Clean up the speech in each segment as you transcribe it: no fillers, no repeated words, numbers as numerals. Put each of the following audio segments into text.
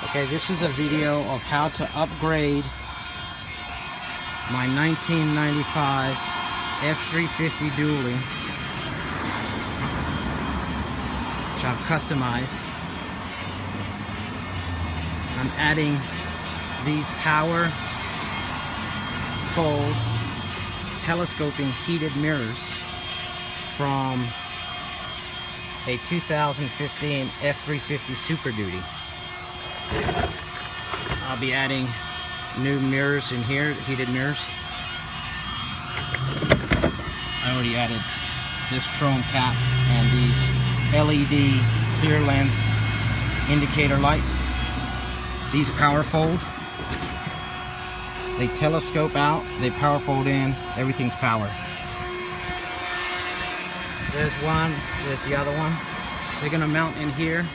Okay, this is a video of how to upgrade my 1995 F350 dually, which I've customized. I'm adding these power fold telescoping heated mirrors from a 2015 F350 Super Duty. I'll be adding new mirrors in here, heated mirrors. I already added this chrome cap and these LED clear lens indicator lights. These power fold. They telescope out, they power fold in, everything's power. There's one, there's the other one. They're gonna mount in here.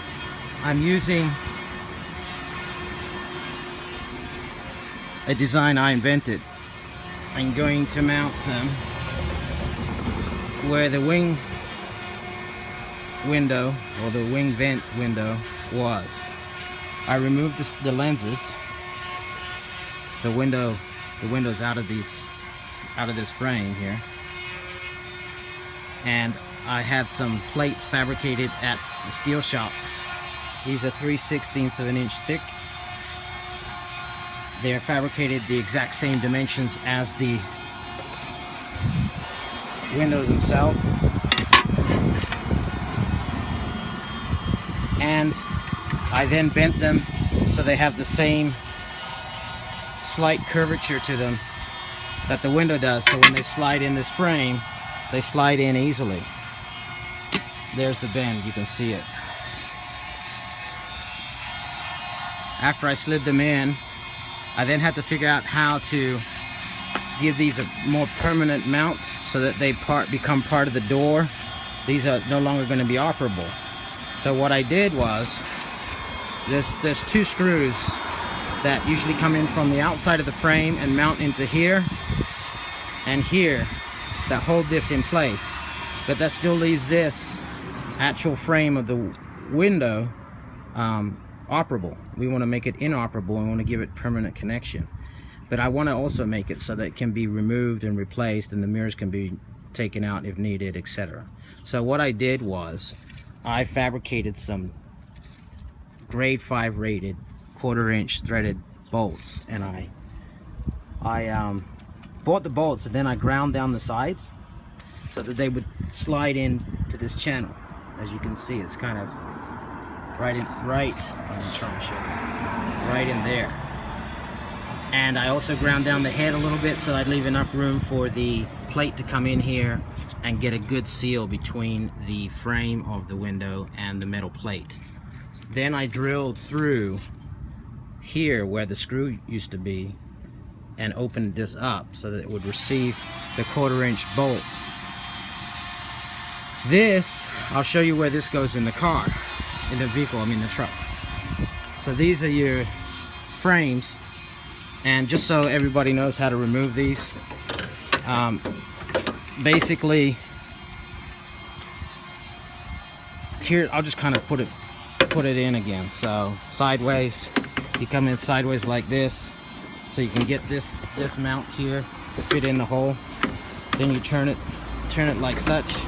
I'm using a design I invented. I'm going to mount them where the wing window or the wing vent window was. I removed the lenses, the windows out of this frame here, and I had some plates fabricated at the steel shop. These are 3/16 of an inch thick. They are fabricated the exact same dimensions as the windows themselves, and I then bent them so they have the same slight curvature to them that the window does, so when they slide in this frame, they slide in easily. There's the bend, you can see it. After I slid them in, I then had to figure out how to give these a more permanent mount so that they become part of the door. These are no longer going to be operable. So what I did was, there's two screws that usually come in from the outside of the frame and mount into here and here that hold this in place, but that still leaves this actual frame of the window operable. We want to make it inoperable and want to give it permanent connection, but I want to also make it so that it can be removed and replaced and the mirrors can be taken out if needed, etc. So what I did was I fabricated some grade 5 rated 1/4 inch threaded bolts, and I bought the bolts and then I ground down the sides so that they would slide in to this channel. As you can see, it's kind of right I'm trying to show you, right in there. And I also ground down the head a little bit so I'd leave enough room for the plate to come in here and get a good seal between the frame of the window and the metal plate. Then I drilled through here where the screw used to be and opened this up so that it would receive the 1/4 inch bolt. This, I'll show you where this goes in the car, in the vehicle, I mean the truck. So these are your frames, and just so everybody knows how to remove these, basically here I'll just kind of put it in again. So sideways, you come in sideways like this, so you can get this mount here to fit in the hole. Then you turn it like such,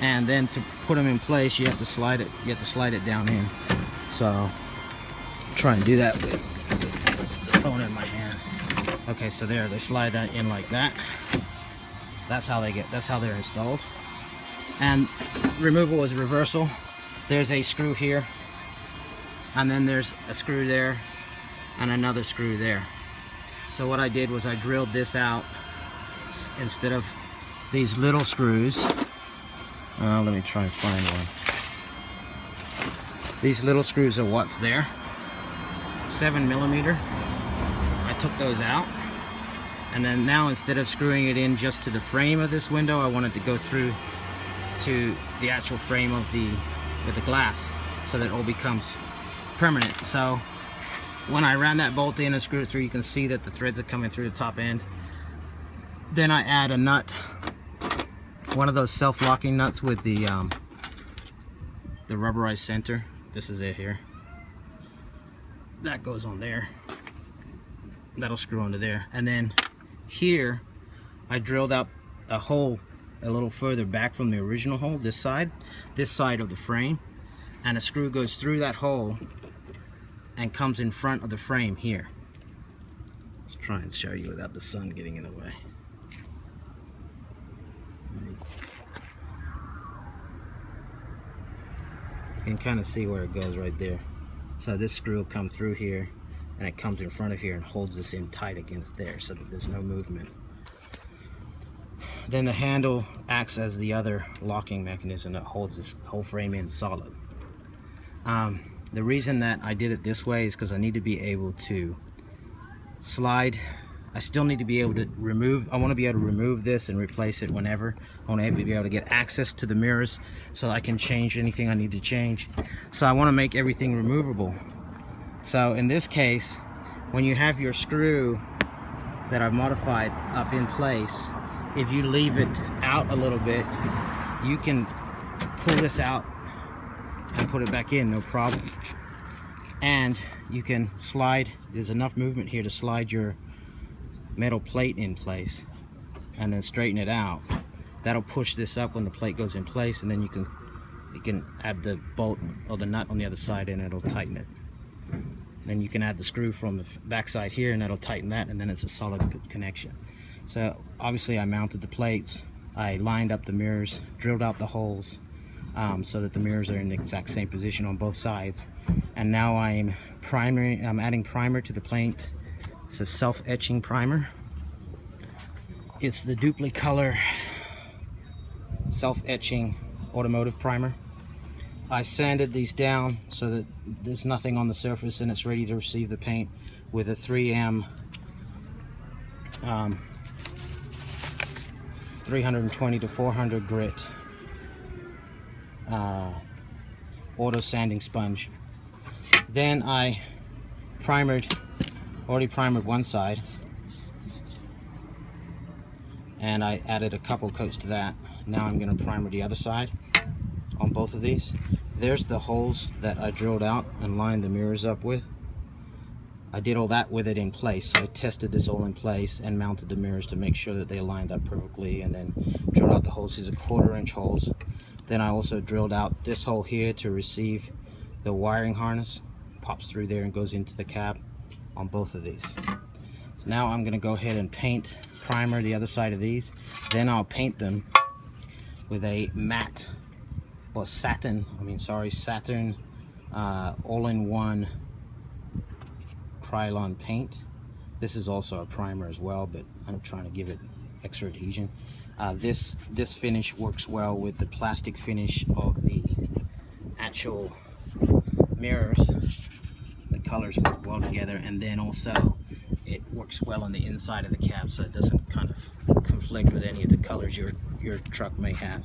and then to put them in place you have to slide it down in. So I'll try and do that with the phone in my hand. Okay, so there, they slide that in like that. That's how they're installed. And removal is reversal. There's a screw here, and then there's a screw there and another screw there. So what I did was I drilled this out instead of these little screws. Let me try and find one. These little screws are what's there, 7mm. I took those out, and then now instead of screwing it in just to the frame of this window, I wanted to go through to the actual frame of the glass so that it all becomes permanent. So when I ran that bolt in and screwed it through, you can see that the threads are coming through the top end. Then I add a nut one of those self-locking nuts with the rubberized center. This is it here. That goes on there. That'll screw onto there. And then here, I drilled out a hole a little further back from the original hole, this side of the frame, and a screw goes through that hole and comes in front of the frame here. Let's try and show you without the sun getting in the way. You can kind of see where it goes right there. So this screw will come through here, and it comes in front of here and holds this in tight against there so that there's no movement. Then the handle acts as the other locking mechanism that holds this whole frame in solid. The reason that I did it this way is because I need to be able to slide. I still need to be able to remove, I want to be able to remove this and replace it whenever. I want to be able to get access to the mirrors so I can change anything I need to change. So I want to make everything removable. So in this case, when you have your screw that I've modified up in place, if you leave it out a little bit, you can pull this out and put it back in, no problem. And you can slide, there's enough movement here to slide your metal plate in place and then straighten it out. That'll push this up when the plate goes in place, and then you can add the bolt or the nut on the other side and it'll tighten it. Then you can add the screw from the back side here and that'll tighten that, and then it's a solid connection. So obviously I mounted the plates, I lined up the mirrors, drilled out the holes so that the mirrors are in the exact same position on both sides. And now I'm adding primer to the plate. It's a self-etching primer. It's the Duplicolor self-etching automotive primer. I sanded these down so that there's nothing on the surface and it's ready to receive the paint with a 3M 320 to 400 grit auto sanding sponge. Then I already primered one side, and I added a couple coats to that. Now I'm going to primer the other side on both of these. There's the holes that I drilled out and lined the mirrors up with. I did all that with it in place. So I tested this all in place and mounted the mirrors to make sure that they lined up perfectly, and then drilled out the holes. These are 1/4 inch holes. Then I also drilled out this hole here to receive the wiring harness. Pops through there and goes into the cab on both of these. So now I'm going to go ahead and primer the other side of these. Then I'll paint them with a matte or satin all-in-one Krylon paint. This is also a primer as well, but I'm trying to give it extra adhesion. This finish works well with the plastic finish of the actual mirrors. The colors work well together, and then also it works well on the inside of the cab, so it doesn't kind of conflict with any of the colors your truck may have.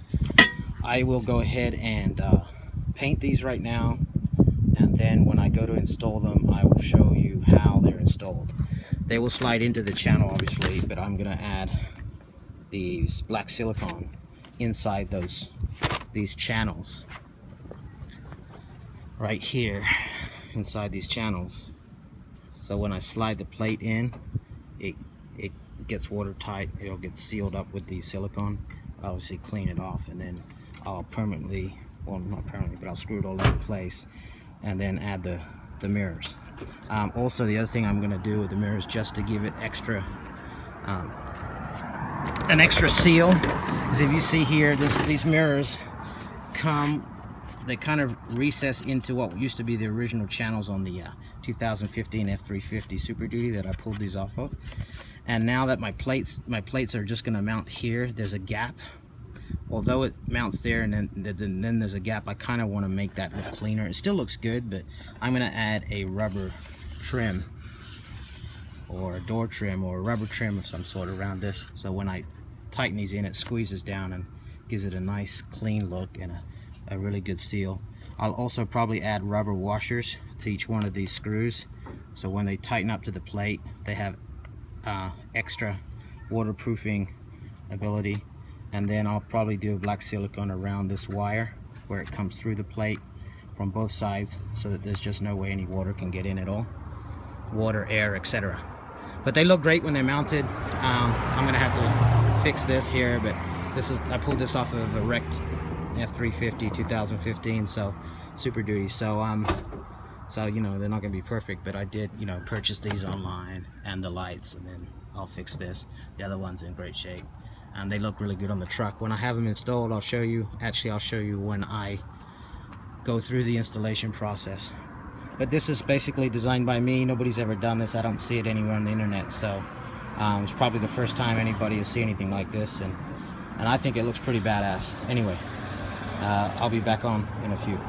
I will go ahead and paint these right now, and then when I go to install them, I will show you how they're installed. They will slide into the channel obviously, but I'm going to add these black silicone inside these channels right here inside these channels. So when I slide the plate in, it gets watertight. It'll get sealed up with the silicone. I'll obviously clean it off, and then I'll permanently, well not permanently, but I'll screw it all into place and then add the mirrors. Also, the other thing I'm going to do with the mirrors, just to give it an extra seal, is if you see here, these mirrors they kind of recess into what used to be the original channels on the 2015 F350 Super Duty that I pulled these off of. And now that my plates are just going to mount here, there's a gap. Although it mounts there and then there's a gap, I kind of want to make that look cleaner. It still looks good, but I'm going to add a rubber trim or a door trim or a rubber trim of some sort around this, so when I tighten these in, it squeezes down and gives it a nice clean look and a really good seal. I'll also probably add rubber washers to each one of these screws, so when they tighten up to the plate, they have extra waterproofing ability. and then I'll probably do black silicone around this wire where it comes through the plate from both sides, so that there's just no way any water can get in at all, water, air, etc. But they look great when they're mounted. I'm gonna have to fix this here, but this is, I pulled this off of a wrecked F350 2015, so Super Duty. So so you know, they're not gonna be perfect, but I did, you know, purchase these online, and the lights, and then I'll fix this. The other one's in great shape, and they look really good on the truck. When I have them installed, I'll show you. Actually, I'll show you when I go through the installation process. But this is basically designed by me. Nobody's ever done this. I don't see it anywhere on the internet, so it's probably the first time anybody has seen anything like this, and I think it looks pretty badass. Anyway, I'll be back on in a few.